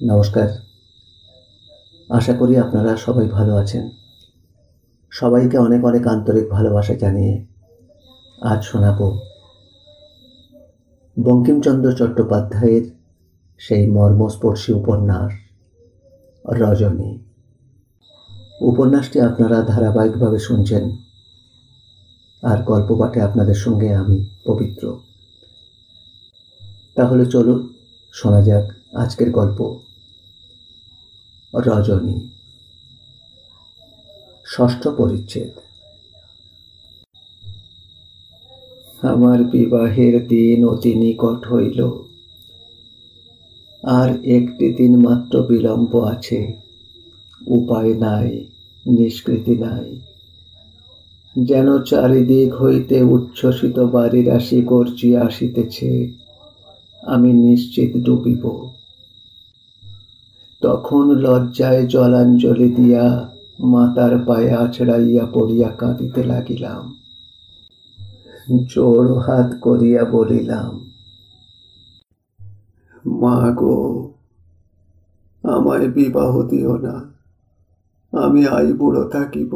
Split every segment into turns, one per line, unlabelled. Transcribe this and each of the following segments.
নমস্কার। আশা করি আপনারা সবাই ভালো আছেন। সবাইকে অনেক অনেক আন্তরিক ভালোবাসা জানিয়ে আজ শোনাব বঙ্কিমচন্দ্র চট্টোপাধ্যায়ের সেই মর্মস্পর্শী উপন্যাস রজনী। উপন্যাসটি আপনারা ধারাবাহিকভাবে শুনছেন, আর গল্প পাঠে আপনাদের সঙ্গে আমি পবিত্র। তাহলে চলুন শোনা যাক আজকের গল্প রজনী, ষষ্ঠ পরিচ্ছেদ। আমার বিবাহের দিন অতি নিকট হইল, আর একটি দিন মাত্র বিলম্ব আছে। উপায় নাই, নিষ্কৃতি নাই। যেন চারিদিক হইতে উচ্ছ্বসিত বাড়ি রাশি গর্জিয়া আসিতেছে, আমি নিশ্চিত ডুবিব। তখন লজ্জায় জলাঞ্জলি দিয়া মাতার পায়ে আছড়াইয়া পড়িয়া কাঁদিতে লাগিলাম। জোর হাত করিয়া বলিলাম, মা গো, আমায় বিবাহ দিও না, আমি আইবুড়ো থাকিব।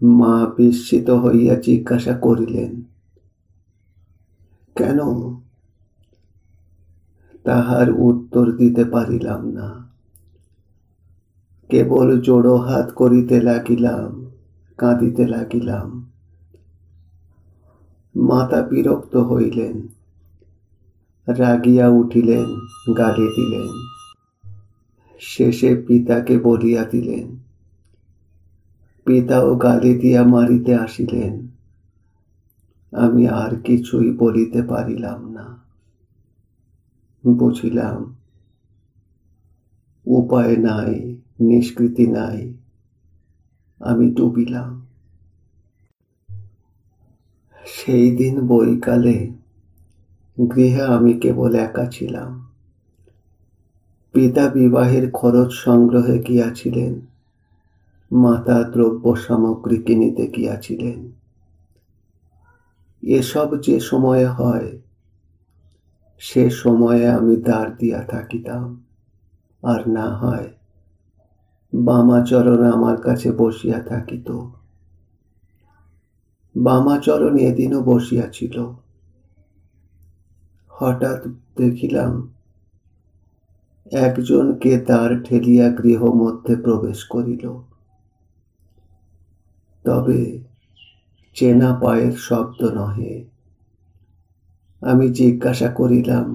মা বিস্মিত হইয়া জিজ্ঞাসা করিলেন, কেন? তাহার উত্তর দিতে পারিলাম না, কেবল জোড়ো হাত করিতে লাগিলাম, কাঁদিতে লাগিলাম। মাতা বিরক্ত হইলেন, রাগিয়া উঠিলেন, গালি দিলেন। শেষে পিতাকে বলিয়া দিলেন। পিতাও গালি দিয়া মারিতে আসিলেন। আমি আর কিছুই বলিতে পারিলাম না। বুঝিলাম উপায় নাই, নিষ্কৃতি নাই, আমি ডুবিলাম। সেই দিন বৈকালে গৃহে আমি কেবল একা ছিলাম। পিতা বিবাহের খরচ সংগ্রহে গিয়াছিলেন, মাতা দ্রব্য সামগ্রী কিনিতে গিয়াছিলেন। এসব যে সময়ে হয়, সে সময়ে আমি দ্বার দিয়া থাকিতাম, আর না হয় বামাচরণ আমার কাছে বসিয়া থাকিত। বামাচরণ এদিনও বসিয়াছিল। হঠাৎ দেখিলাম একজনকে দ্বার ঠেলিয়া গৃহ মধ্যে প্রবেশ করিল। তবে চেনা পায়ের শব্দ নহে। আমি জিজ্ঞাসা করিলাম,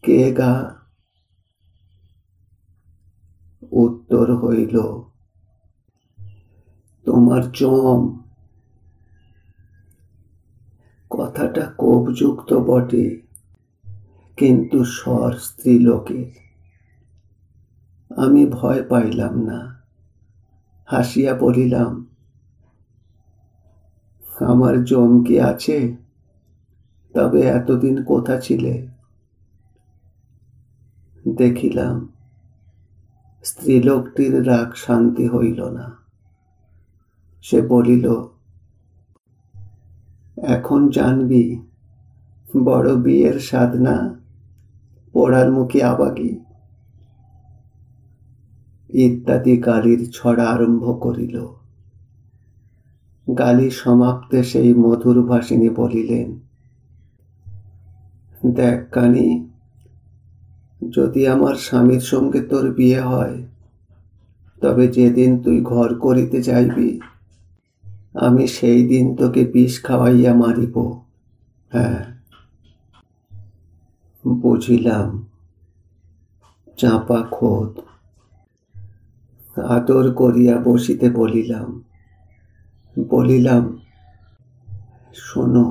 কে গা? উত্তর হইল, তোমার জম। কথাটা কোপযুক্ত বটে, কিন্তু স্বর স্ত্রীলোকের। আমি ভয় পাইলাম না, হাসিয়া বলিলাম, আমার জম কি আছে? তবে এতদিন কোথা ছিলে? দেখিলাম স্ত্রীলোকটির রাগ শান্তি হইল না। সে বলিল, এখন জানবি বড় বিয়ের সাধনা, পোড়ার মুখে আবাগি ইত্যাদি গালির ছড়া আরম্ভ করিল। গালি সমাপ্তে সেই মধুর ভাষিনী বলিলেন, দেখ কানি, যদি আমার স্বামীর সঙ্গে তোর বিয়ে হয়, তবে যেদিন তুই ঘর করিতে যাইবি, আমি সেই দিন তোকে বিষ খাওয়াইয়া মারিব। হ্যাঁ। বুঝিলাম চাপা খোদ। আদর করিয়া বসিতে বলিলাম, শোনো,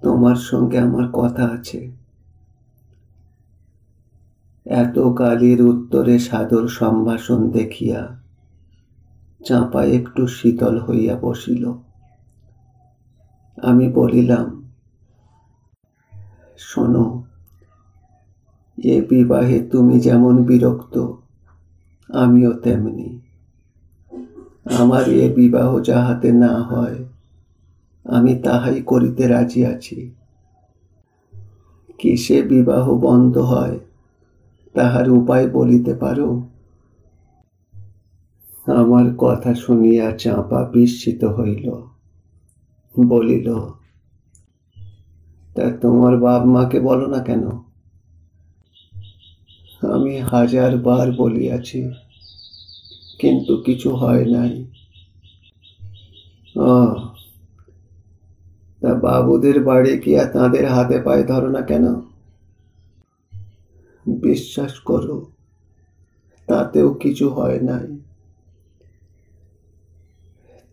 তোমার সঙ্গে আমার কথা আছে। এত গালির উত্তরে সাদর সম্ভাষণ দেখিয়া চাঁপা একটু শীতল হইয়া বসিল। আমি বলিলাম, শোনো, এ বিবাহে তুমি যেমন বিরক্ত, আমিও তেমনি। আমার এ বিবাহ যাহাতে না হয়, আমি তাহাই করিতে রাজি আছি। কিসে বিবাহ বন্ধ হয় তাহার উপায় বলিতে পারো? আমার কথা শুনিয়া চাঁপা বিস্মিত হইল, বলিল, তা তোমার বাপ মাকে বলো না কেন? আমি 1000 বার বলিয়াছি, কিন্তু কিছু হয় নাই। তা বাবুদের বাড়ি গিয়া তাদের হাতে পায়ে ধরো না কেন? বিশ্বাস করো, তাতেও কিছু হয় নাই।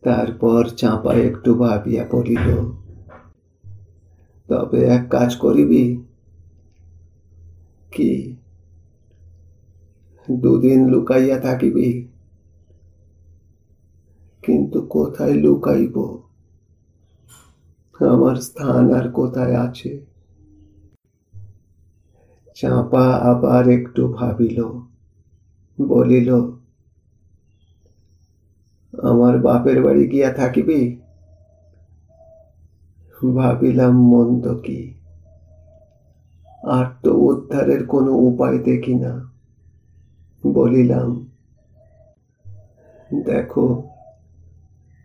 তারপর চাঁপা একটু ভাবিয়া বলিল, তবে এক কাজ করিবি? কি? 2 দিন লুকাইয়া থাকিবি। কিন্তু কোথায় লুকাইব? আমার স্থান আর কোথায় আছে? চাঁপা আবার একটু ভাবিল, বলিল, আমার বাপের বাড়ি গিয়া থাকিবি। ভাবিলাম মন্দ কি, আর তো উদ্ধারের কোনো উপায় দেখি না। বলিলাম, দেখো,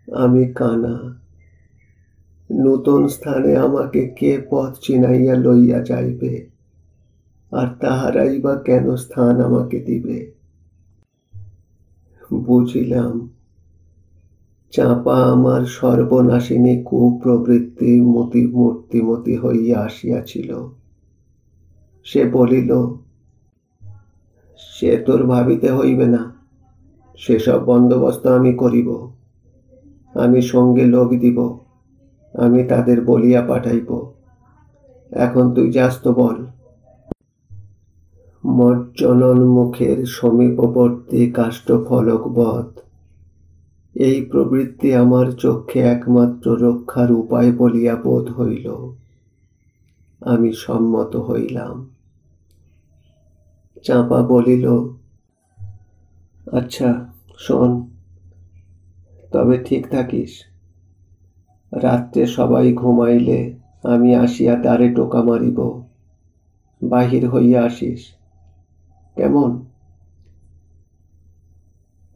আমি কানা, নূতন স্থানে আমাকে কে পথ চিনাইয়া লইয়া যাইবে, আর তাহারাই বা কেন স্থান আমাকে দিবে? বুঝিলাম চাঁপা আমার সর্বনাশিনী কুপ্রবৃত্তি মূর্তিমতি হইয়া আসিয়াছিল। সে বলিল, সে তোর ভাবিতে হইবে না, সেসব বন্দোবস্ত আমি করিব। আমি সঙ্গে লোক দিব, আমি তাদের বলিয়া পাঠাইব। এখন তুই যাস তো বল। মজ্জনন মুখের সমীপবর্তী কাষ্ঠফলকবৎ এই প্রবৃত্তি আমার চক্ষে একমাত্র রক্ষার উপায় বলিয়া বোধ হইল। আমি সম্মত হইলাম। চাঁপা বলিল, আচ্ছা শোন, তবে ঠিক থাকিস। রাত্রে সবাই ঘুমাইলে আমি আসিয়া দ্বারে টোকা মারিব, বাহির হইয়া আসিস, কেমন?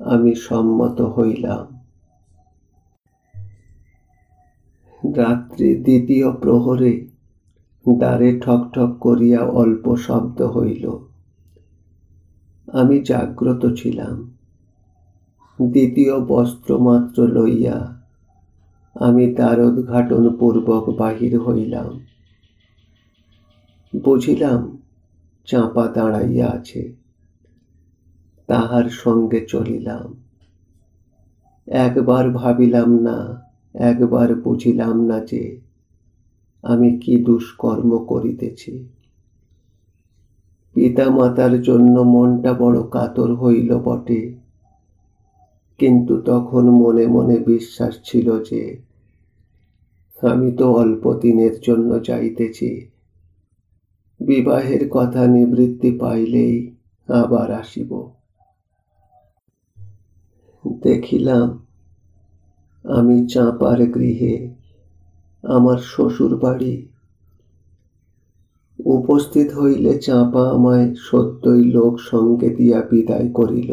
আমি সম্মত হইলাম। রাত্রি 2য় প্রহরে দ্বারে ঠক ঠক করিয়া অল্প শব্দ হইল। আমি জাগ্রত ছিলাম। 2য় বস্ত্র মাত্র লইয়া আমি দ্বারোদ্ঘাটন পূর্বক বাহির হইলাম। বুঝিলাম চাঁপা দাঁড়াইয়া আছে, তাহার সঙ্গে চলিলাম। একবার ভাবিলাম না, একবার বুঝিলাম না যে আমি কি দুষ্কর্ম করিতেছি। পিতা মাতার জন্য মনটা বড় কাতর হইল বটে, কিন্তু তখন মনে মনে বিশ্বাস ছিল যে আমি তো অল্প দিনের জন্য যাইতেছি, বিবাহের কথা নিবৃত্তি পাইলেই আবার আসিব। দেখিলাম আমি চাঁপার গৃহে, আমার শ্বশুর বাড়ি। উপস্থিত হইলে চাঁপা আমায় সত্যই লোক সঙ্গে দিয়া বিদায় করিল,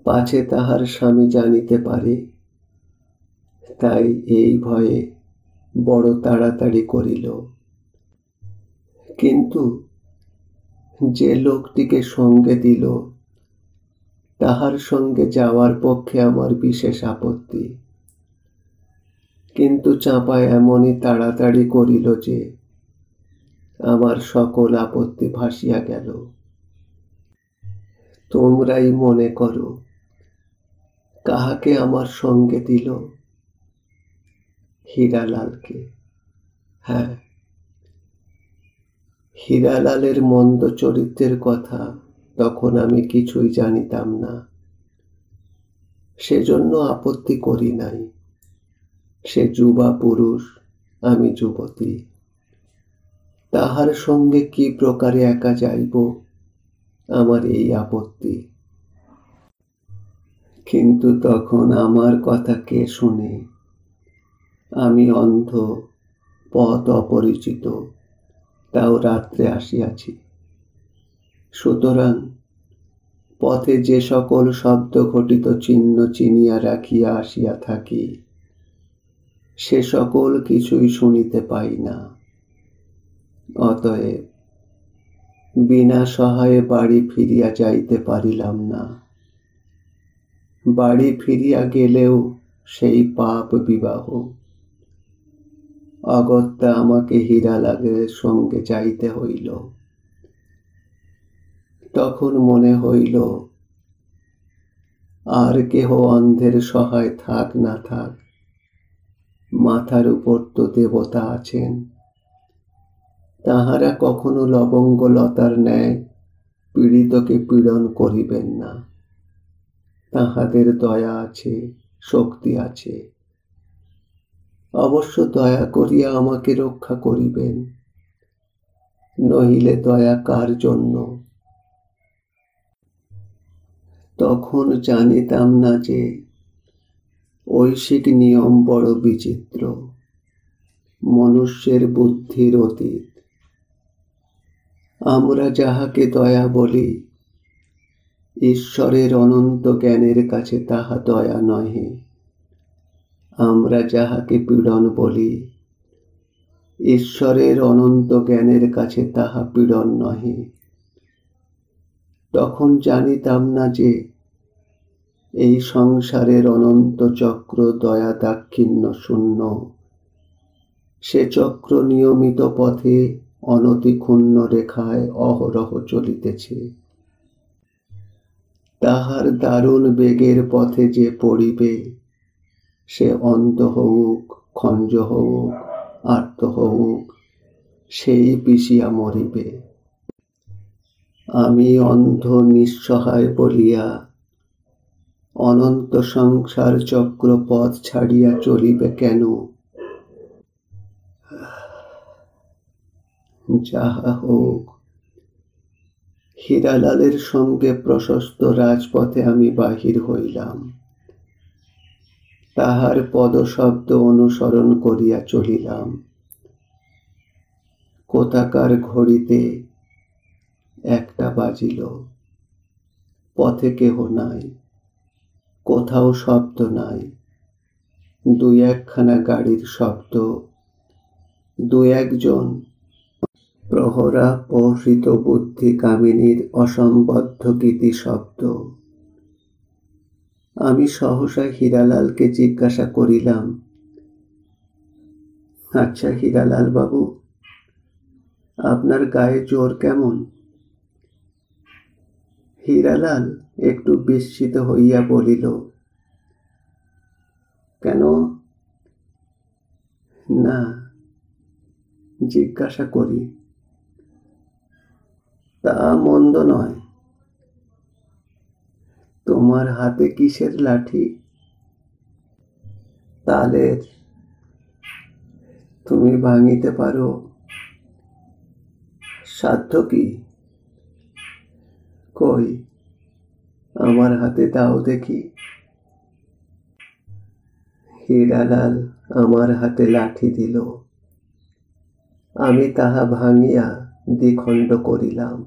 পাছে তাহার স্বামী জানিতে পারে, তাই এই ভয়ে বড় তাড়াতাড়ি করিল। কিন্তু যে লোকটিকে সঙ্গে দিল তাহার সঙ্গে যাওয়ার পক্ষে আমার বিশেষ আপত্তি। কিন্তু চাঁপা এমনই তাড়াতাড়ি করিল যে আমার সকল আপত্তি ভাসিয়া গেল। তোমরাই মনে করো কাহাকে আমার সঙ্গে দিল? হীরালালকে। হ্যাঁ, হীরালালের মন্দ চরিত্রের কথা তখন আমি কিছুই জানিতাম না, সেজন্য আপত্তি করি নাই। সে যুবা পুরুষ, আমি যুবতী, তাহার সঙ্গে কি প্রকারে একা যাইব, আমার এই আপত্তি। কিন্তু তখন আমার কথা কে শুনে? আমি অন্ধ, পথ অপরিচিত, তাও রাত্রে আসিয়াছি। সুতরাং পথে যে সকল শব্দ ঘটিত চিহ্ন চিনিয়া রাখিয়া আসিয়া থাকি, সে সকল কিছুই শুনিতে পাই না। অতএব বিনা সহায়ে বাড়ি ফিরিয়া যাইতে পারিলাম না। বাড়ি ফিরিয়া গেলেও সেই পাপ বিবাহ। অগত্যা আমাকে হীরালালের সঙ্গে যাইতে হইল। তখন মনে হইল, আর কেহ অন্ধের সহায় থাক না থাক, মাথার উপর তো দেবতা আছেন। তাহারা কখনো লবঙ্গলতার ন্যায় পীড়িতকে পীড়ন করিবেন না। তাহাদের দয়া আছে, শক্তি আছে। অবশ্য দয়া করিয়া আমাকে রক্ষা করিবেন, নহিলে দয়া কার জন্য? তখন জানিতাম না যে ঐশিক নিয়ম বড় বিচিত্র, মনুষ্যের বুদ্ধির অতীত। আমরা যাহাকে দয়া বলি, ঈশ্বরের অনন্ত জ্ঞানের কাছে তাহা দয়া নহে। আমরা যাহাকে পীড়ন বলি, ঈশ্বরের অনন্ত জ্ঞানের কাছে তাহা পীড়ন নহে। তখন জানিতাম না যে এই সংসারের অনন্ত চক্র দয়া দাক্ষিণ্য শূন্য। সে চক্র নিয়মিত পথে অনতিক্ষুণ্ণ রেখায় অহরহ চলিতেছে। তাহার দারুণ বেগের পথে যে পড়িবে, সে অন্ধ হউক, খঞ্জ হউক, আর্ত হউক, সেই পিষিয়া মরিবে। আমি অন্ধ নিঃসহায় বলিয়া অনন্ত সংসার চক্র পথ ছাড়িয়া চলিবে কেন? যাহা হোক, হীরালালের সঙ্গে প্রশস্ত রাজপথে আমি বাহির হইলাম। তাহার পদশব্দ অনুসরণ করিয়া চলিলাম। কোথাকার ঘড়িতে 1টা বাজিল। পথে কেহ নাই, কোথাও শব্দ নাই। 2-1খানা গাড়ির শব্দ, 2-1জন প্রহরা প্রহৃত বুদ্ধি কামিনীর অসম্বদ্ধ গীতি শব্দ। আমি সহসা হীরালালকে জিজ্ঞাসা করিলাম, আচ্ছা হীরালাল বাবু, আপনার গায়ে জোর কেমন? হীরালাল একটু বিস্মিত হইয়া বলিল, কেন? না, জিজ্ঞাসা করি। তা মন্দ নয়। তোমার হাতে কিসের লাঠি? তালের। তুমি ভাঙিতে পারো? সাধ্য কি? কই, আমার হাতে দাও দেখি। হীরালাল আমার হাতে লাঠি দিল। আমি তাহা ভাঙিয়া দ্বিখণ্ড করিলাম।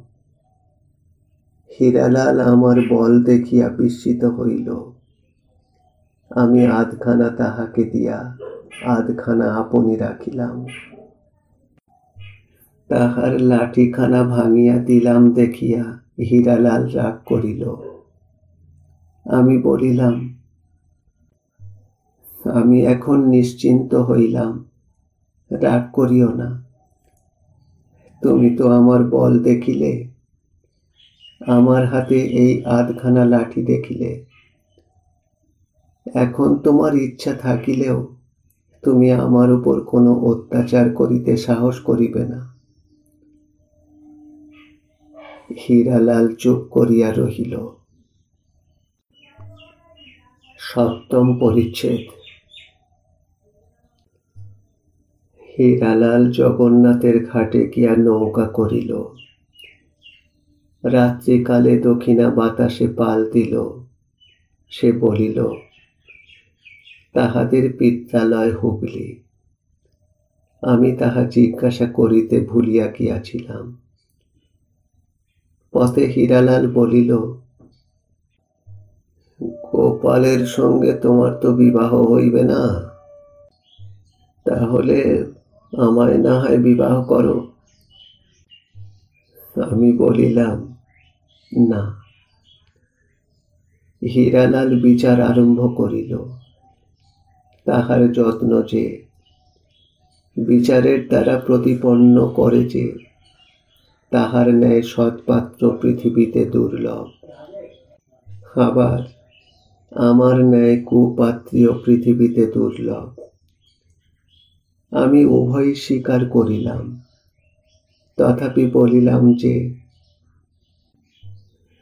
হীরালাল আমার বল দেখিয়া বিস্মিত হইল। আমি আধখানা তাহাকে দিয়া আধখানা আপনি রাখিলাম। তাহার লাঠিখানা ভাঙিয়া দিলাম দেখিয়া হীরালাল রাগ করিল। আমি বলিলাম, আমি এখন নিশ্চিন্ত হইলাম, রাগ করিও না। তুমি তো আমার বল দেখিলে, আমার হাতে এই আধখানা লাঠি দেখিলে। এখন তোমার ইচ্ছা থাকিলেও তুমি আমার উপর কোনো অত্যাচার করিতে সাহস করিবে না। হীরালাল চুপ করিয়া রহিল। 7ম পরিচ্ছেদ। হীরালাল জগন্নাথের ঘাটে গিয়া নৌকা করিল। রাত্রিকালে দক্ষিণা বাতাসে পাল দিল। সে বলিল, তাহাদের বিদ্যালয় হুগলি। আমি তাহা জিজ্ঞাসা করিতে ভুলিয়া গিয়াছিলাম। পথে হীরালাল বলিল, গোপালের সঙ্গে তোমার তো বিবাহ হইবে না, তাহলে আমায় না হয় বিবাহ করো। আমি বলিলাম, না। হীরালাল বিচার আরম্ভ করিল। তাহার যত্ন যে বিচারের দ্বারা প্রতিপন্ন করে যে তাহার ন্যায় সৎপাত্র পৃথিবীতে দুর্লভ, আবার আমার ন্যায় কুপাত্রীয় পৃথিবীতে দুর্লভ। আমি উভয় স্বীকার করিলাম, তথাপি বলিলাম যে,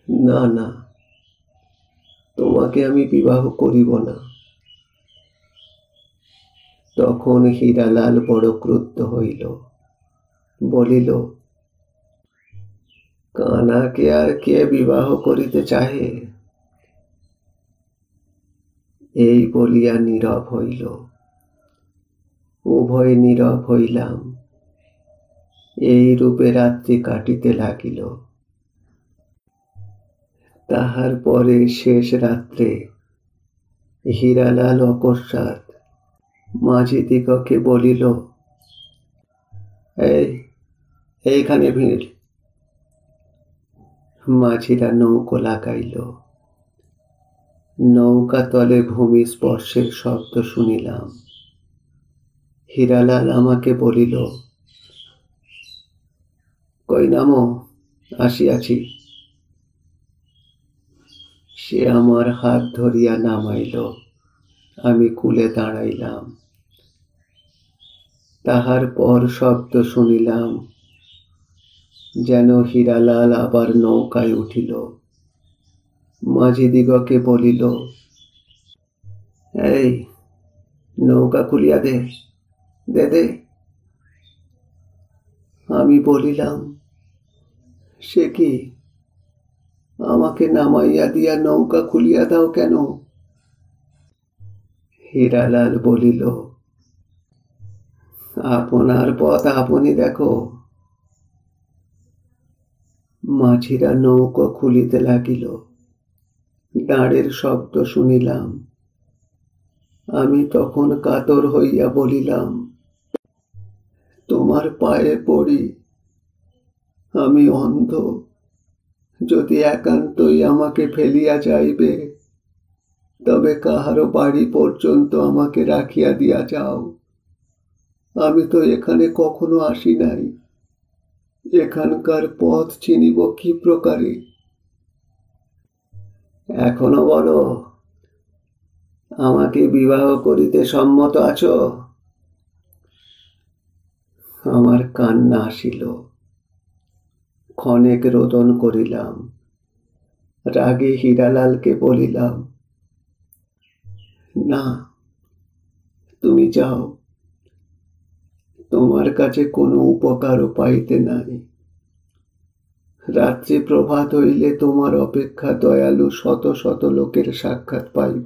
না না, তোমাকে আমি বিবাহ করিব না। তখন হীরালাল বড় ক্রুদ্ধ হইল, বলিল, কানাকে আর কে বিবাহ করিতে চাহে? এই বলিয়া নীরব হইল। উভয় নীরব হইলাম। এই রূপে রাত্রি কাটিতে লাগিল। তাহার পরে শেষ রাত্রে হীরালাল অকস্মাৎ মাঝিদিগকে বলিল, এইখানে ভিড়। মাঝিরা নৌকো লাগাইল। নৌকা তলে ভূমি স্পর্শের শব্দ শুনিলাম। হীরালাল আমাকে বলিল, কই নামো, আসিয়াছি। সে আমার হাত ধরিয়া নামাইল। আমি কূলে দাঁড়াইলাম। তাহার পর শব্দ শুনিলাম, যেন হীরালাল আবার নৌকায় উঠিল। মাঝিদিগকে বলিল, এই নৌকা খুলিয়া দে, দে দে। আমি বলিলাম, সে কি, আমাকে নামাইয়া দিয়া নৌকা খুলিয়া দাও কেন? হীরালাল বলিল, আপনার পথ আপনি দেখো। মাঝিরা নৌকা খুলিতে লাগিল। দাঁড়ের শব্দ শুনিলাম। আমি তখন কাতর হইয়া বলিলাম, তোমার পায়ে পড়ি, আমি অন্ধ। যদি একান্তই আমাকে ফেলিয়া যাইবে, তবে কাহারো বাড়ি পর্যন্ত আমাকে রাখিয়া দিয়া যাও। আমি তো এখানে কখনো আসি নাই, এখানকার পথ চিনিব কি প্রকারে? এখনো বলো, আমাকে বিবাহ করিতে সম্মত আছো? আমার কান্না আসিল। ক্ষণেক রোদন করিলাম। রাগে হীরালালকে বলিলাম, না, তুমি যাও, তোমার কাছে কোনো উপকারও পাইতে নাই। রাত্রি প্রভাত হইলে তোমার অপেক্ষা দয়ালু শত শত লোকের সাক্ষাৎ পাইব।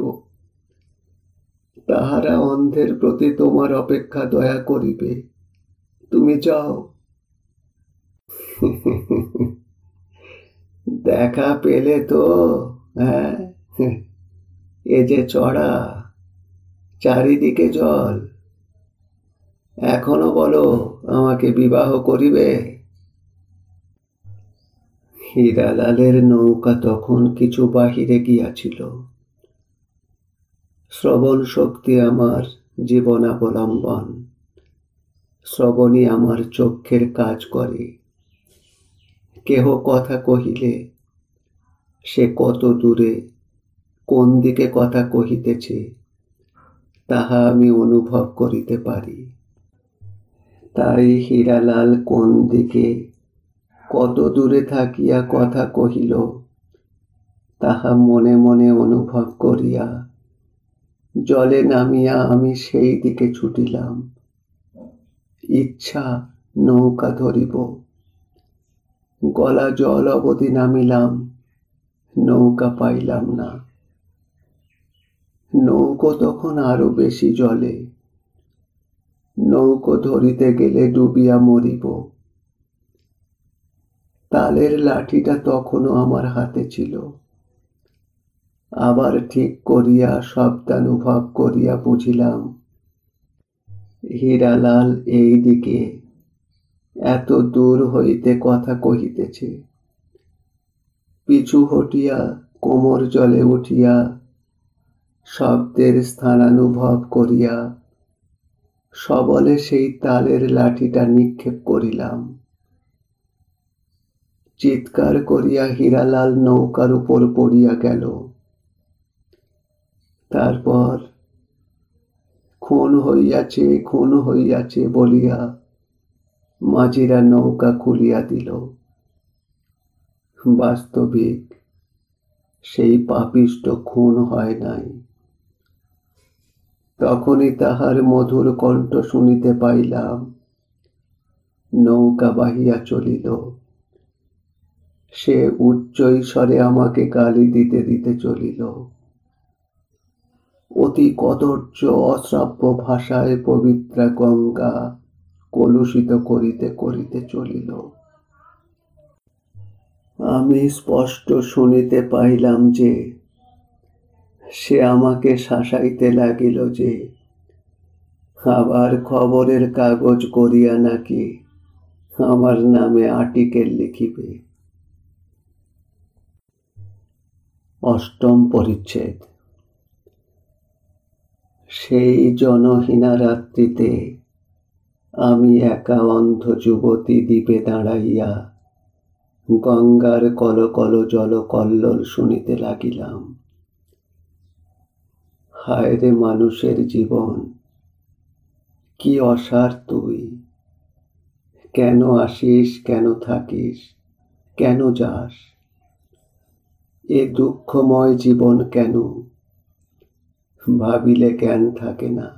তাহারা অন্ধের প্রতি তোমার অপেক্ষা দয়া করিবে। তুমি যাও। দেখা পেলে তো? হ্যাঁ, এ যে চড়া, চারিদিকে জল। এখনো বলো, আমাকে বিবাহ করিবে? হীরালালের নৌকা তখন কিছু বাহিরে গিয়াছিল। শ্রবণ শক্তি আমার জীবনাবলম্বন। শ্রবণই আমার চক্ষের কাজ করে। কেহ কথা কহিলে সে কত দূরে, কোন দিকে কথা কহিতেছে, তাহা আমি অনুভব করিতে পারি। তাই হীরালাল কোন দিকে, কত দূরে থাকিয়া কথা কহিল, তাহা মনে মনে অনুভব করিয়া জলে নামিয়া আমি সেই দিকে ছুটিলাম। ইচ্ছা নৌকা ধরিব। গলা জল অবধি নামিলাম, নৌকা পাইলাম না। নৌকো তখন আরো বেশি জলে। নৌকো ধরিতে গেলে ডুবিয়া মরিব। তালের লাঠিটা তখনও আমার হাতে ছিল। আবার ঠিক করিয়া শব্দানুভব করিয়া বুঝিলাম হীরালাল এই দিকে এত দূর হইতে কথা কহিতেছে। পিছু হটিয়া কোমর জলে উঠিয়া শব্দের স্থানানুভব করিয়া সবলে সেই তালের লাঠিটা নিক্ষেপ করিলাম। চিৎকার করিয়া হীরালাল নৌকার উপর পড়িয়া গেল। তারপর খুন হইয়াছে, খুন হইয়াছে বলিয়া মাঝিরা নৌকা খুলিয়া দিল। বাস্তবিক সেই পাপিষ্ট খুন হয় নাই। তখনই তাহার মধুর কণ্ঠ শুনিতে পাইলাম। নৌকা বাহিয়া চলিল। সে উচ্চ স্বরে আমাকে গালি দিতে দিতে চলিল। অতি কদর্য অশ্রাব্য ভাষায় পবিত্রা গঙ্গা কলুষিত করিতে করিতে চলিল। আমি স্পষ্ট শুনিতে পাইলাম যে সে আমাকে শাসাইতে লাগিল যে আবার খবরের কাগজ করিয়া নাকি আমার নামে আর্টিকেল লিখিবে। অষ্টম পরিচ্ছেদ। সেই জনহীনা রাত্রিতে আমি একা অন্ধ যুবতী দ্বীপে দাঁড়াইয়া গঙ্গার কলকল জল কল্লোল শুনিতে লাগিলাম। হায় রে মানুষের জীবন, কি অসার তুই! কেন আসিস, কেন থাকিস, কেন যাস? এ দুঃখময় জীবন কেন? ভাবিলে জ্ঞান থাকে না।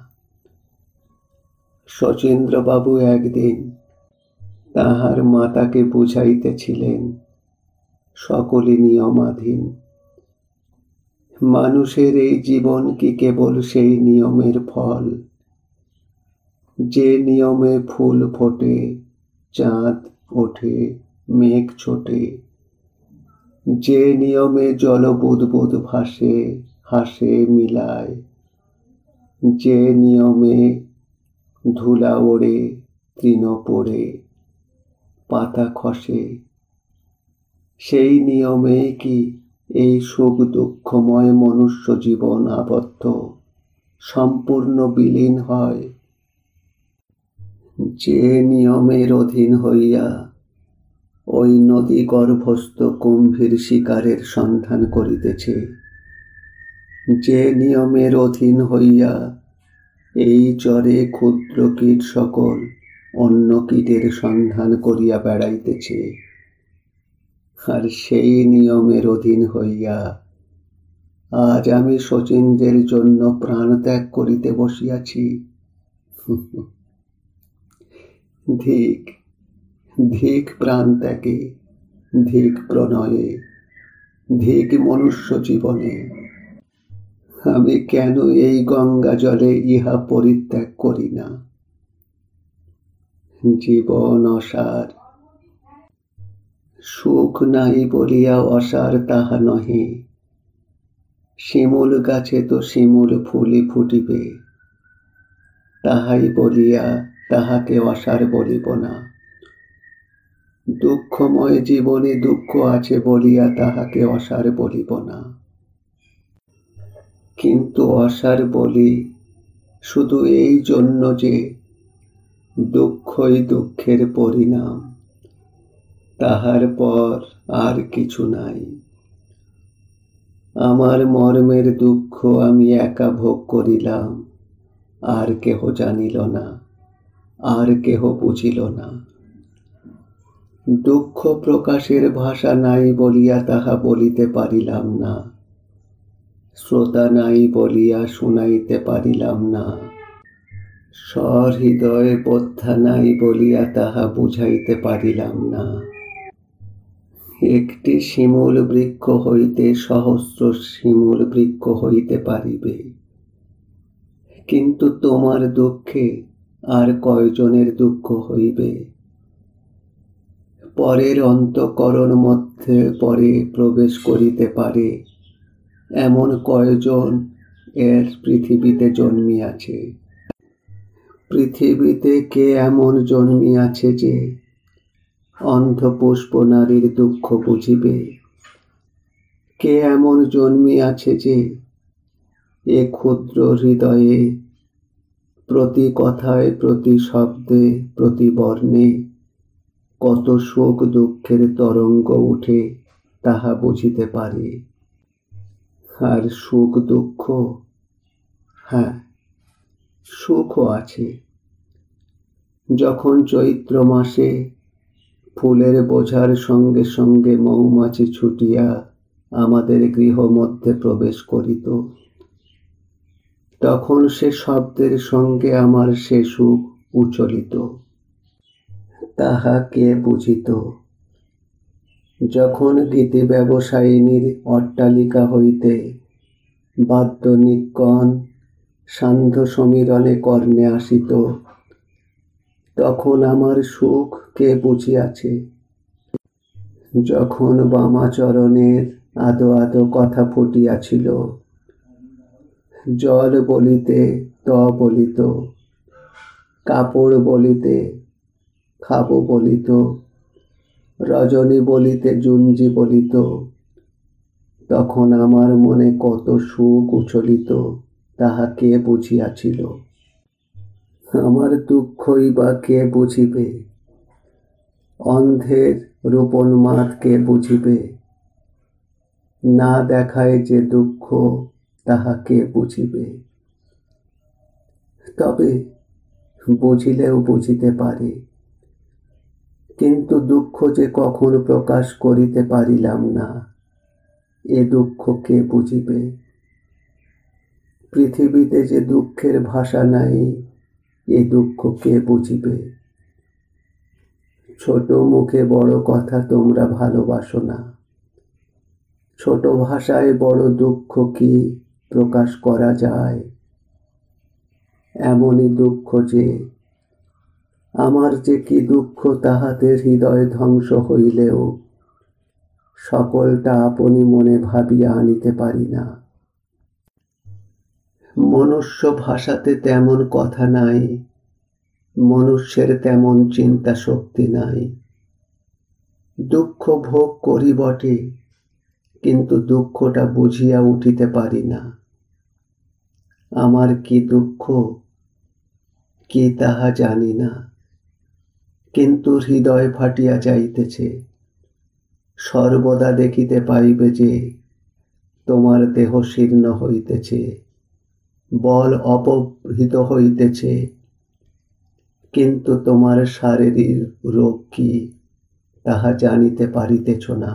শচীন্দ্রবাবু একদিন তাহার মাতাকে বুঝাইতেছিলেন সকলই নিয়মাধীন। মানুষের এই জীবন কি কেবল সেই নিয়মের ফল? যে নিয়মে ফুল ফোটে, চাঁদ ওঠে, মেঘ ছোটে, যে নিয়মে জল বুদবুদ ভাসে, হাসে, মিলায়, যে নিয়মে ধুলা ওড়ে, তৃণ পড়ে, পাতা খসে, সেই নিয়মেই কি এই সুখ দুঃখময় মনুষ্য জীবন আবদ্ধ, সম্পূর্ণ বিলীন হয়? যে নিয়মের অধীন হইয়া ওই নদী গর্ভস্থ কুম্ভীর শিকারের সন্ধান করিতেছে, যে নিয়মের অধীন হইয়া এই চরে ক্ষুদ্র কীট সকল অন্য কীটের সন্ধান করিয়া বেড়াইতেছে, আর সেই নিয়মের অধীন হইয়া আজ আমি শচীন্দ্রের জন্য প্রাণ ত্যাগ করিতে বসিয়াছি। ধিক, ধিক প্রাণ ত্যাগে, ধিক প্রণয়ে, ধিক মনুষ্য জীবনে। আমি কেন এই গঙ্গা জলে ইহা পরিত্যাগ করি না? জীবন অসার। সুখ নাই বলিয়া অসার তাহা নহে। শিমুল গাছে তো শিমুল ফুলি ফুটিবে, তাহাই বলিয়া তাহাকে অসার বলিব না। দুঃখময় জীবনে দুঃখ আছে বলিয়া তাহাকে অসার বলিব না। কিন্তু অসার বলি শুধু এই জন্য যে দুঃখই দুঃখের পরিণাম, তাহার পর আর কিছু নাই। আমার মর্মের দুঃখ আমি একা ভোগ করিলাম, আর কেহ জানিল না, আর কেহ বুঝিল না। দুঃখ প্রকাশের ভাষা নাই বলিয়া তাহা বলিতে পারিলাম না, শ্রোতা নাই বলিয়া শুনাইতে পারিলাম না, সহৃদয় বোদ্ধা নাই বলিয়া তাহা বুঝাইতে পারিলাম না। একটি শিমুল বৃক্ষ হইতে সহস্র শিমুল বৃক্ষ হইতে পারিবে, কিন্তু তোমার দুঃখে আর কয়জনের দুঃখ হইবে। পরের অন্তঃকরণ মধ্যে পরে প্রবেশ করিতে পারে এমন কয়জন এর পৃথিবীতে জন্মিয়াছে। পৃথিবীতে কে এমন জন্মিয়াছে যে অন্ধ পুষ্প নারীর দুঃখ বুঝিবে? কে এমন জন্মিয়াছে যে এ ক্ষুদ্র হৃদয়ে প্রতি কথায়, প্রতি শব্দে, প্রতি বর্ণে কত সুখ দুঃখের তরঙ্গ উঠে তাহা বুঝিতে পারে? আর সুখ দুঃখ, হ্যাঁ, সুখও আছে। যখন চৈত্র মাসে ফুলের বোঝার সঙ্গে সঙ্গে মৌমাছি ছুটিয়া আমাদের গৃহ মধ্যে প্রবেশ করিত, তখন সে শব্দের সঙ্গে আমার সে সুখ উচ্ছলিত। তাহা কে বুঝিত? যখন গীতি ব্যবসায়িনীর অট্টালিকা হইতে বাদ্যনিকগণ সান্ধ্য সমীরণে কর্ণে আসিত, তখন আমার সুখ কে বুঝিয়াছে? যখন বামাচরণের আদো আদো কথা ফুটিয়াছিল, জল বলিতে ত বলিত, কাপড় বলিতে খাবো বলিত, রজনী বলিতে জুঞ্জি বলিত, তখন আমার মনে কত সুখ উচ্ছলিত তাহা কে বুঝিয়াছিল? আমার দুঃখই বা কে বুঝিবে? অন্ধের রূপোন্মাদ কে বুঝিবে? না দেখায় যে দুঃখ তাহা কে বুঝিবে? তবে বুঝিলেও বুঝিতে পারে, কিন্তু দুঃখ যে কখন প্রকাশ করিতে পারিলাম না, এ দুঃখ কে বুঝিবে? পৃথিবীতে যে দুঃখের ভাষা নাই, এ দুঃখ কে বুঝিবে? ছোট মুখে বড় কথা তোমরা ভালোবাসো না। ছোট ভাষায় বড় দুঃখ কি প্রকাশ করা যায়? এমনই দুঃখ যে আমার যে কি দুঃখ তাহাতে হৃদয় ধ্বংস হইলেও সকলটা আপনি মনে ভাবিয়া আনিতে পারি না। মনুষ্য ভাষাতে তেমন কথা নাই, মনুষ্যের তেমন চিন্তা শক্তি নাই। দুঃখ ভোগ করি বটে, কিন্তু দুঃখটা বুঝিয়া উঠিতে পারি না। আমার কি দুঃখ কি তাহা জানি না, কিন্তু হৃদয় ফাটিয়া যাইতেছে। সর্বদা দেখিতে পাইবে যে তোমার দেহ শীর্ণ হইতেছে, বল অপহৃত হইতেছে, কিন্তু তোমার শারীরিক রোগ কি তাহা জানিতে পারিতেছ না।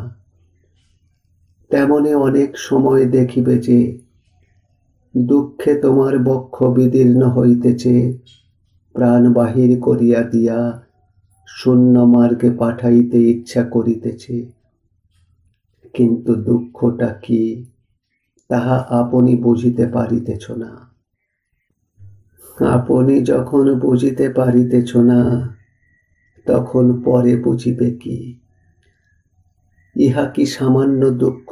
তেমনি অনেক সময় দেখিবে যে দুঃখে তোমার বক্ষ বিদীর্ণ হইতেছে, প্রাণ বাহির করিয়া দিয়া শূন্য মার্গে পাঠাইতে ইচ্ছা করিতেছে, কিন্তু দুঃখটা কি তাহা আপনি বুঝিতে পারিতেছ না। আপনি যখন বুঝিতে পারিতেছ না, তখন পরে বুঝিবে কি? ইহা কি সামান্য দুঃখ?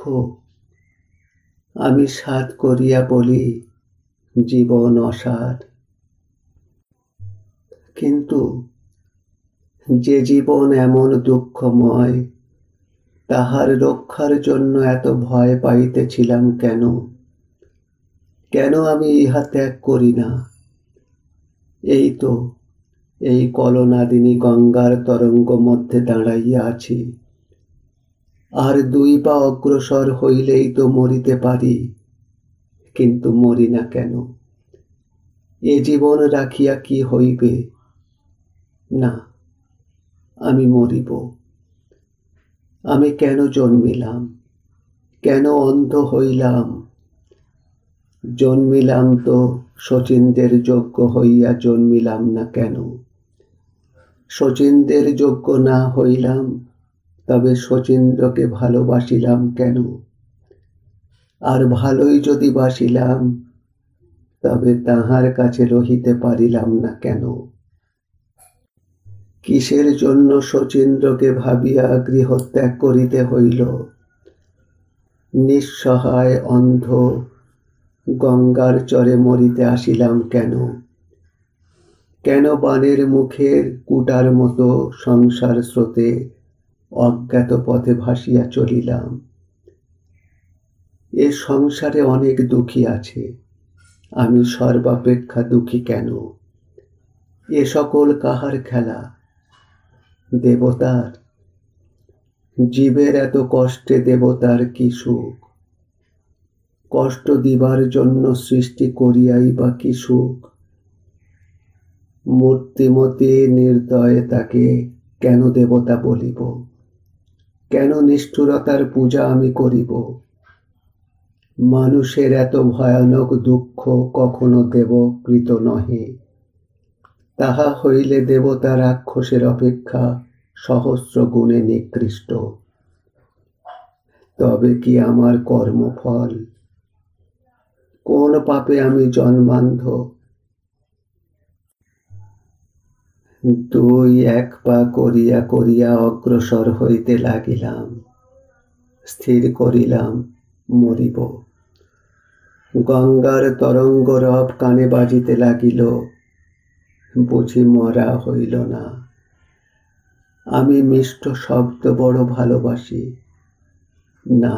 আমি সাধ করিয়া বলি জীবন অসার, কিন্তু যে জীবন এমন দুঃখময়, তাহার রক্ষার জন্য এত ভয় পাইতেছিলাম কেন? কেন আমি ইহা ত্যাগ করি না? এই তো এই কলনাদিনী গঙ্গার তরঙ্গ মধ্যে দাঁড়াইয়া আছি, আর দুই পা অগ্রসর হইলেই তো মরিতে পারি, কিন্তু মরি না কেন? এ জীবন রাখিয়া কি হইবে? না, আমি মরিব। আমি কেন জন্মিলাম? কেন অন্ধ হইলাম? জন্মিলাম তো শচীনদের যোগ্য হইয়া জন্মিলাম না কেন? শচীনদের যোগ্য না হইলাম, তবে শচীন্দ্রকে ভালোবাসিলাম কেন? আর ভালোই যদি বাসিলাম, তবে তাহার কাছে রহিতে পারিলাম না কেন? কিসের জন্য শচীন্দ্রকে ভাবিয়া গৃহত্যাগ করিতে হইল? নিঃসহায় অন্ধ গঙ্গার চরে মরিতে আসিলাম কেন? কেন বানের মুখের কুটার মতো সংসার স্রোতে অজ্ঞাত পথে ভাসিয়া চলিলাম? এ সংসারে অনেক দুঃখী আছে, আমি সর্বাপেক্ষা দুঃখী কেন? এ সকল কাহার খেলা? দেবতার? জীবের এত কষ্টে দেবতার কি সুখ? কষ্ট দিবার জন্য সৃষ্টি করিয়াই বা কি সুখ? মূর্তিমতী নির্দয় তাকে কেন দেবতা বলিব? কেন নিষ্ঠুরতার পূজা আমি করিব? মানুষের এত ভয়ানক দুঃখ কখনো দেবকৃত নহে। তাহা হইলে দেবতা রাক্ষসের অপেক্ষা সহস্র গুণে নিকৃষ্ট। তবে কি আমার কর্মফল? কোন পাপে আমি জন্মান্ধ? দুই এক পা করিয়া করিয়া অগ্রসর হইতে লাগিলাম। স্থির করিলাম মরিব। গঙ্গার তরঙ্গ রব কানে বাজিতে লাগিল, বুঝি মরা হইল না। আমি মিষ্ট শব্দ বড় ভালোবাসি, না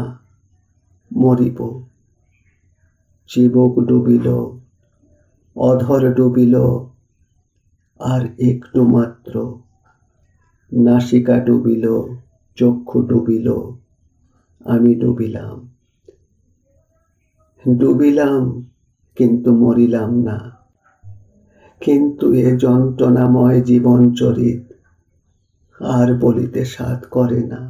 মরিব। চিবুক ডুবিল, অধর ডুবিল, আর একটু মাত্র। নাসিকা ডুবিল, চক্ষু ডুবিল, আমি ডুবিলাম। ডুবিলাম, কিন্তু মরিলাম না। কিন্তু এ যন্ত্রণাময় জীবন চরিত আর বলিতে সাধ করে না।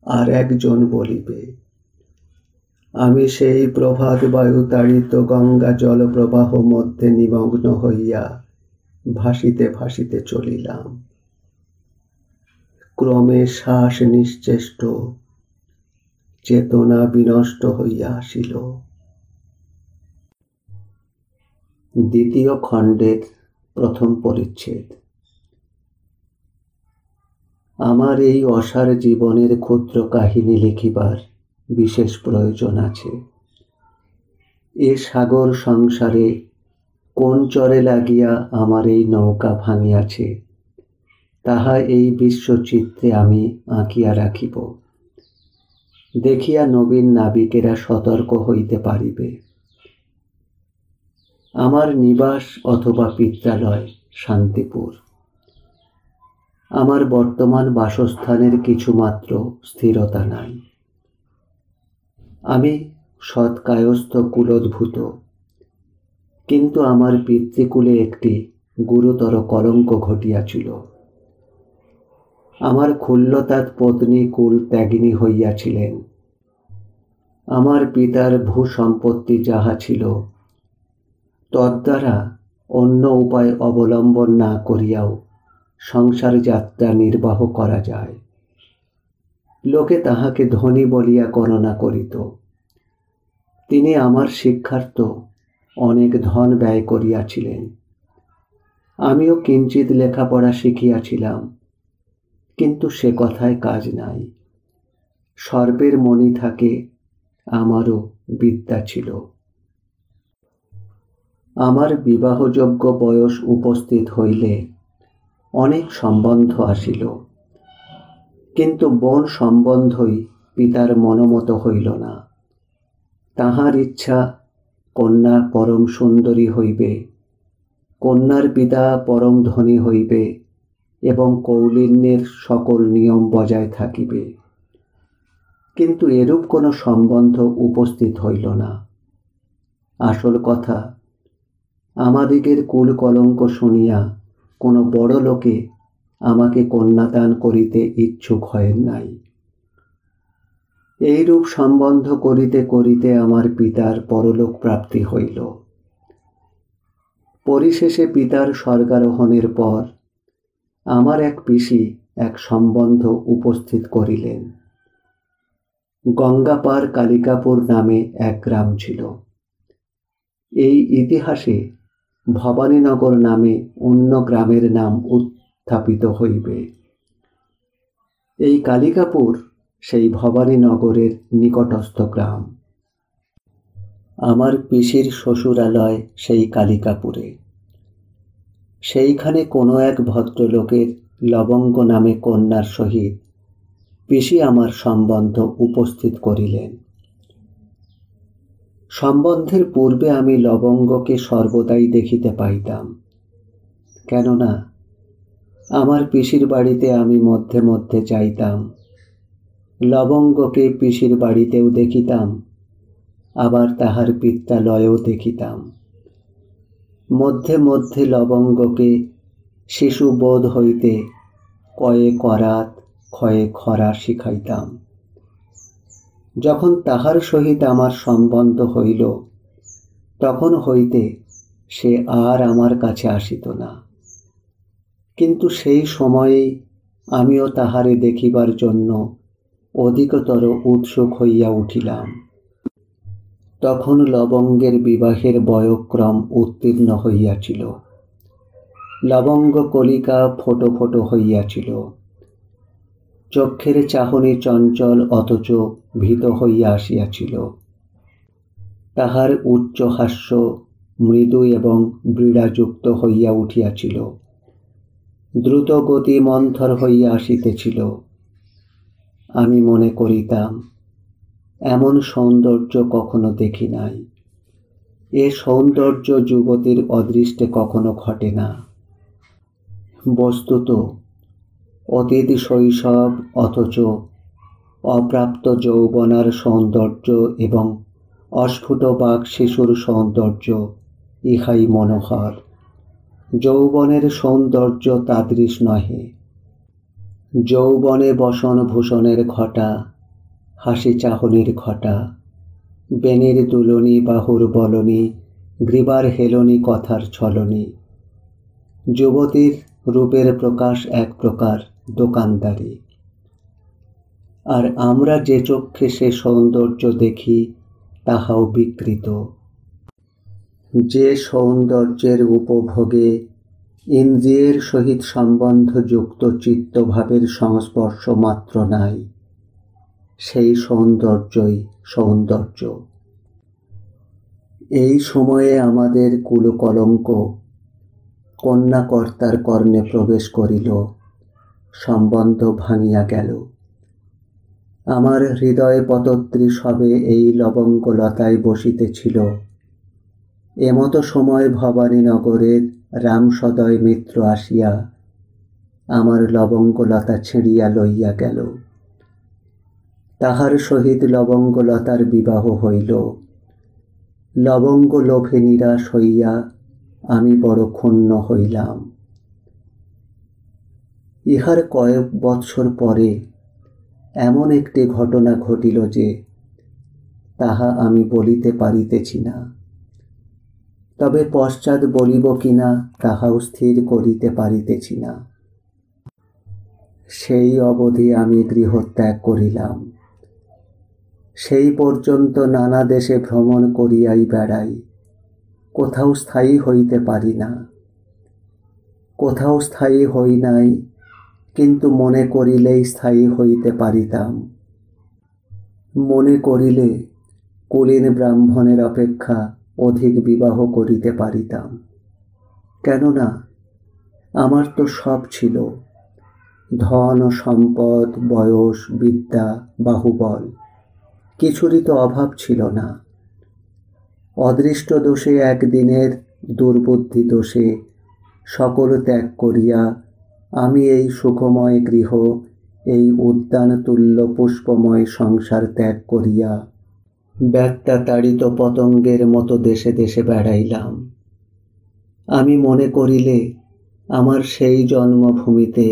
আর একজন বলিবে, আমি সেই প্রভাত বায়ু তাড়িত গঙ্গা জলপ্রবাহ মধ্যে নিমগ্ন হইয়া ভাসিতে ভাসিতে চলিলাম। ক্রমে শ্বাস নিশ্চেষ্ট, চেতনা বিনষ্ট হইয়া আসিল। দ্বিতীয় খণ্ডের প্রথম পরিচ্ছেদ। আমার এই অসার জীবনের ক্ষুদ্র কাহিনী লিখিবার বিশেষ প্রয়োজন আছে। এ সাগর সংসারে কোন চরে লাগিয়া আমার এই নৌকা ভাঙিয়াছে, তাহা এই বিশ্বচিত্রে আমি আঁকিয়া রাখিব। দেখিয়া নবীন নাবিকেরা সতর্ক হইতে পারিবে। আমার নিবাস অথবা পিত্রালয় শান্তিপুর। আমার বর্তমান বাসস্থানের কিছুমাত্র স্থিরতা নাই। আমি সৎকায়স্থ কুলোদ্ভূত, কিন্তু আমার পিতৃকুলে একটি গুরুতর কলঙ্ক ঘটিয়াছিল। আমার ক্ষুল্লতাৎ পত্নী কুল ত্যাগিনী হইয়াছিলেন। আমার পিতার ভূসম্পত্তি যাহা ছিল, তদ্বারা অন্য উপায় অবলম্বন না করিয়াও সংসার যাত্রা নির্বাহ করা যায়। লোকে তাহাকে ধনী বলিয়া গণনা করিত। তিনি আমার শিক্ষার্থ অনেক ধন ব্যয় করিয়াছিলেন। আমিও কিঞ্চিত লেখাপড়া শিখিয়াছিলাম, কিন্তু সে কথায় কাজ নাই। সর্পের মণি থাকে, আমারও বিদ্যা ছিল। আমার বিবাহযোগ্য বয়স উপস্থিত হইলে অনেক সম্বন্ধ আসিল, কিন্তু বন সম্বন্ধই পিতার মনোমত হইল না। তাহার ইচ্ছা কন্যা পরম সুন্দরী হইবে, কন্যার পিতা পরম ধনী হইবে এবং কৌলিন্যের সকল নিয়ম বজায় থাকিবে। কিন্তু এরূপ কোনো সম্বন্ধ উপস্থিত হইল না। আসল কথা, আমাদিগের কুল কলঙ্ক শুনিয়া কোনো বড় লোকে আমাকে কন্যাদান করিতে ইচ্ছুক হয়েন নাই। এইরূপ সম্বন্ধ করিতে করিতে আমার পিতার পরলোক প্রাপ্তি হইল। পরিশেষে পিতার স্বর্গারোহণের পর আমার এক পিসি এক সম্বন্ধ উপস্থিত করিলেন। গঙ্গাপার কালিকাপুর নামে এক গ্রাম ছিল। এই ইতিহাসে ভবানীনগর নামে অন্য গ্রামের নাম স্থাপিত হইবে। এই কালিকাপুর সেই ভবানীনগরের নিকটস্থ গ্রাম। আমার পিসির শ্বশুরালয় সেই কালিকাপুরে। সেইখানে কোনো এক ভদ্রলোকের লবঙ্গ নামে কন্যার সহিত পিসি আমার সম্বন্ধ উপস্থিত করিলেন। সম্বন্ধের পূর্বে আমি লবঙ্গকে সর্বদাই দেখিতে পাইতাম, কেননা আমার পিসির বাড়িতে আমি মধ্যে মধ্যে যাইতাম। লবঙ্গকে পিসির বাড়িতেও দেখিতাম, আবার তাহার পিত্তালয়েও দেখিতাম। মধ্যে মধ্যে লবঙ্গকে শিশুবোধ হইতে কয়ে করাত ক্ষয়ে খরা শিখাইতাম। যখন তাহার সহিত আমার সম্বন্ধ হইল, তখন হইতে সে আর আমার কাছে আসিত না। কিন্তু সেই সময়েই আমিও তাহারে দেখিবার জন্য অধিকতর উৎসুক হইয়া উঠিলাম। তখন লবঙ্গের বিবাহের বয়ঃক্রম উত্তীর্ণ হইয়াছিল। লবঙ্গ কলিকা ফোটো ফোটো হইয়াছিল। চক্ষের চাহনি চঞ্চল অথচ ভীত হইয়া আসিয়াছিল। তাহার উচ্চ হাস্য মৃদু এবং ব্রীড়াযুক্ত হইয়া উঠিয়াছিল। দ্রুত গতি মন্থর হইয়া আসিতেছিল। আমি মনে করিতাম, এমন সৌন্দর্য কখনো দেখি নাই। এ সৌন্দর্য যুবতীর অদৃষ্টে কখনো ঘটে না। বস্তুত অতীত শৈশব অথচ অপ্রাপ্ত যৌবনার সৌন্দর্য এবং অস্ফুট বাক শিশুর সৌন্দর্য ইহাই মনোহর। যৌবনের সৌন্দর্য তাদৃশ নহে। যৌবনে বসন ভূষণের ঘটা, হাসি চাহনির ঘটা, বেনির দুলনি বাহুর বলনি, গ্রীবার হেলনি কথার ছলনি। যুবতীর রূপের প্রকাশ এক প্রকার দোকানদারি। আর আমরা যে চক্ষে সে সৌন্দর্য দেখি তাহাও বিকৃত। যে সৌন্দর্যের উপভোগে ইন্দ্রিয়ের সহিত সম্বন্ধযুক্ত চিত্তভাবের সংস্পর্শ মাত্র নাই, সেই সৌন্দর্যই সৌন্দর্য। এই সময়ে আমাদের কুলকলঙ্ক কন্যাকর্তার কর্ণে প্রবেশ করিল, সম্বন্ধ ভাঙিয়া গেল। আমার হৃদয় পতত্রী সবে এই লবঙ্গলতায় বসিতেছিল। এমতো সময় ভবানীনগরের রামসদয় মিত্র আসিয়া আমার লবঙ্গলতা ছিঁড়িয়া লইয়া গেল। তাহার সহিত লবঙ্গলতার বিবাহ হইল। লবঙ্গ লোভে নিরাশ হইয়া আমি বড় ক্ষুণ্ণ হইলাম। ইহার কয়েক বৎসর পরে এমন একটি ঘটনা ঘটিল যে তাহা আমি বলিতে পারিতেছি না। তবে পশ্চাৎ বলিব কিনা তাহাও স্থির করিতে পারিতেছি না। সেই অবধি আমি গৃহত্যাগ করিলাম। সেই পর্যন্ত নানা দেশে ভ্রমণ করিয়াই বেড়াই, কোথাও স্থায়ী হইতে পারি না। কোথাও স্থায়ী হই নাই, কিন্তু মনে করিলেই স্থায়ী হইতে পারিতাম। মনে করিলে কুলীন ব্রাহ্মণের অপেক্ষা অধিক বিবাহ করিতে পারিতাম। কেননা আমার তো সব ছিল, ধন সম্পদ, বয়স, বিদ্যা, বাহুবল, কিছুরই তো অভাব ছিল না। অদৃষ্ট দোষে একদিনের দুর্বুদ্ধি দোষে সকল ত্যাগ করিয়া আমি এই সুখময় গৃহ, এই উদ্যান তুল্য পুষ্পময় সংসার ত্যাগ করিয়া ব্যক্তা তাড়িত পতঙ্গের মতো দেশে দেশে বেড়াইলাম। আমি মনে করিলে আমার সেই জন্মভূমিতে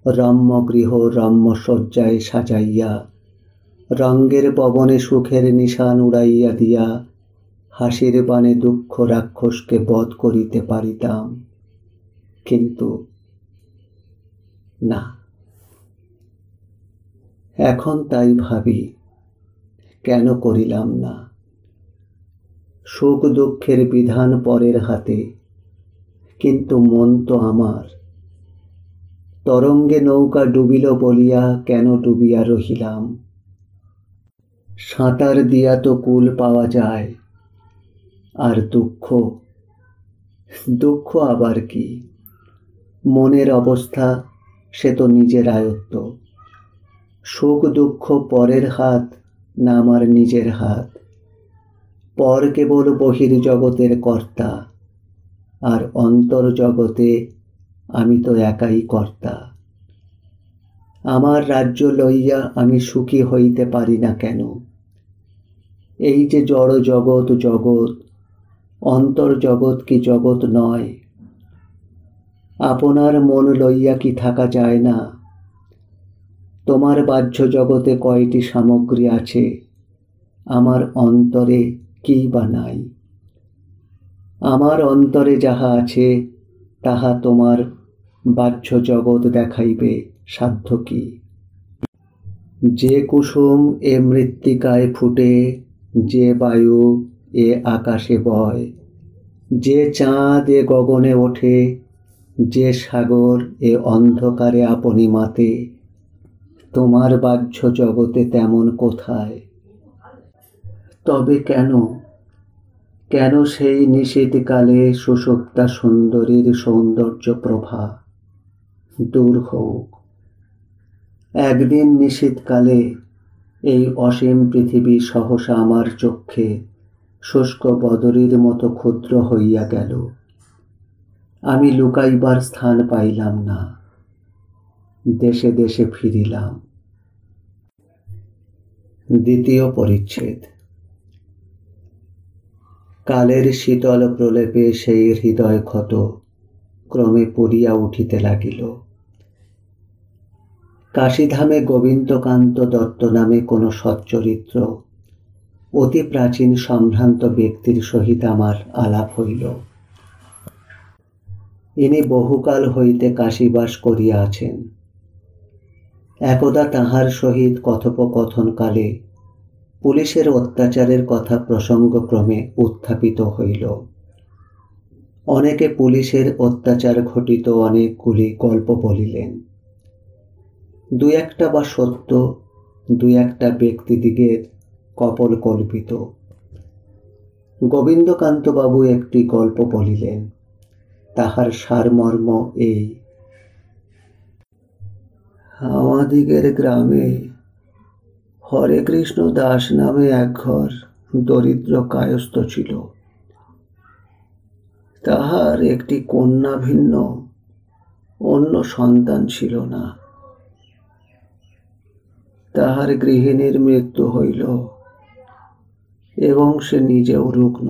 রম্য গৃহ রম্য শয্যায় সাজাইয়া, রঙ্গের পবনে সুখের নিশান উড়াইয়া দিয়া হাসির বাণে দুঃখ রাক্ষসকে বধ করিতে পারিতাম। কিন্তু না, এখন তাই ভাবি, কেন করিলাম না। সুখ দুঃখের বিধান পরের হাতে, কিন্তু মন তো আমার। তরঙ্গে নৌকা ডুবিল বলিয়া কেন ডুবিয়া রহিলাম। সাঁতার দিয়া তো কুল পাওয়া যায়। আর দুঃখ, দুঃখ আবার কি? মনের অবস্থা সে তো নিজের আয়ত্ত। সুখ দুঃখ পরের হাত না আমার নিজের হাত। পর কেবল বহির জগতের কর্তা, আর অন্তর জগতে আমি তো একাই কর্তা। আমার রাজ্য লইয়া আমি সুখী হইতে পারি না কেন? এই যে জড় জগৎ জগৎ, অন্তর জগৎ কি জগৎ নয়? আপনার মন লইয়া কি থাকা যায় না? তোমার বাহ্য জগতে কয়টি সামগ্রী আছে, আমার অন্তরে কি বা নাই? আমার অন্তরে যাহা আছে তাহা তোমার বাহ্য জগৎ দেখাইবে সাধ্য কি? যে কুসুম এ মৃত্তিকায় ফুটে, যে বায়ু এ আকাশে বয়, যে চাঁদ এ গগনে ওঠে, যে সাগর এ অন্ধকারে আপনি মাতে, তোমার বাহ্য জগতে তেমন কোথায়? তবে কেন, কেন সেই নিশীথকালে সুষুপ্তা সুন্দরীর সৌন্দর্য প্রভা দূর হোক? একদিন নিশীথকালে এই অসীম পৃথিবী সহসা আমার চক্ষে শুষ্ক বদরীর মতো ক্ষুদ্র হইয়া গেল। আমি লুকাইবার স্থান পাইলাম না, দেশে দেশে ফিরিলাম। দ্বিতীয় পরিচ্ছেদ। কালের শীতল প্রলেপে সেই হৃদয় ক্ষত ক্রমে পুড়িয়া উঠিতে লাগিল। কাশীধামে গোবিন্দকান্ত দত্ত নামে কোনো সচ্চরিত্র অতি প্রাচীন সম্ভ্রান্ত ব্যক্তির সহিত আমার আলাপ হইল। ইনি বহুকাল হইতে কাশীবাস করিয়া আছেন। একদা তাহার সহিত কথোপকথনকালে পুলিশের অত্যাচারের কথা প্রসঙ্গক্রমে উত্থাপিত হইল। অনেকে পুলিশের অত্যাচার ঘটিত অনেকগুলি গল্প বলিলেন। দুই একটা বা সত্য, দুই একটা ব্যক্তিদিগের কপল কল্পিত। গোবিন্দকান্তবাবু একটি গল্প বলিলেন। তাহার সারমর্ম এই: আমাদিগের গ্রামে হরে কৃষ্ণ দাস নামে এক ঘর দরিদ্র কায়স্থ ছিল। তাহার একটি কন্যা ভিন্ন অন্য সন্তান ছিল না। তাহার গৃহিণীর মৃত্যু হইল এবং সে নিজেও রুগ্ন।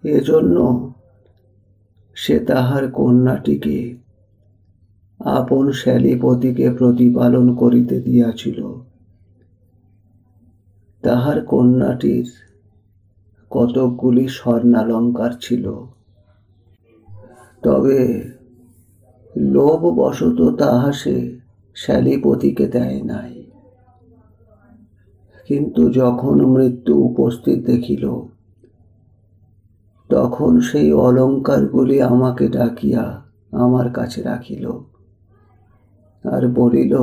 এজন্য সে তাহার কন্যাটিকে আপন শ্যালীপতিকে প্রতিপালন করিতে দিয়াছিল। তাহার কন্যাটির কতকগুলি স্বর্ণালঙ্কার ছিল, তবে লোভবশত তাহা সে শ্যালীপতিকে দেয় নাই। কিন্তু যখন মৃত্যু উপস্থিত দেখিল, তখন সেই অলঙ্কারগুলি আমাকে ডাকিয়া আমার কাছে রাখিল আর বলিল,